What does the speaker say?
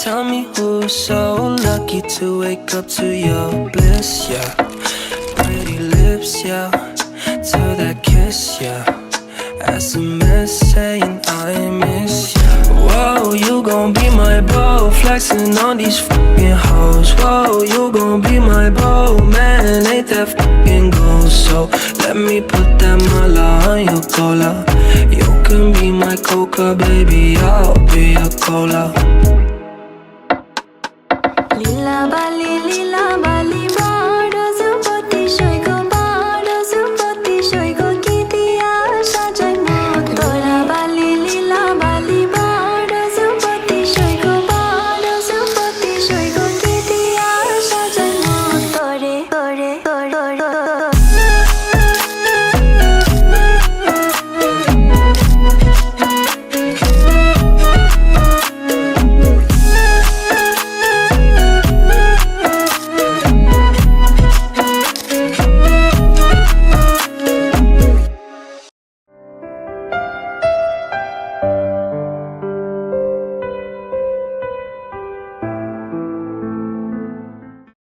Tell me who's so lucky to wake up to your bliss, yeah. Pretty lips, yeah. To that kiss, yeah. SMS saying I miss you. Whoa, you gon' be my beau, flexing on these fucking hoes. Whoa, you gon' be my beau, man, ain't that fucking gold? So let me put that mala on your cola. You can be my coca, baby, I'll be your cola. Lila Bali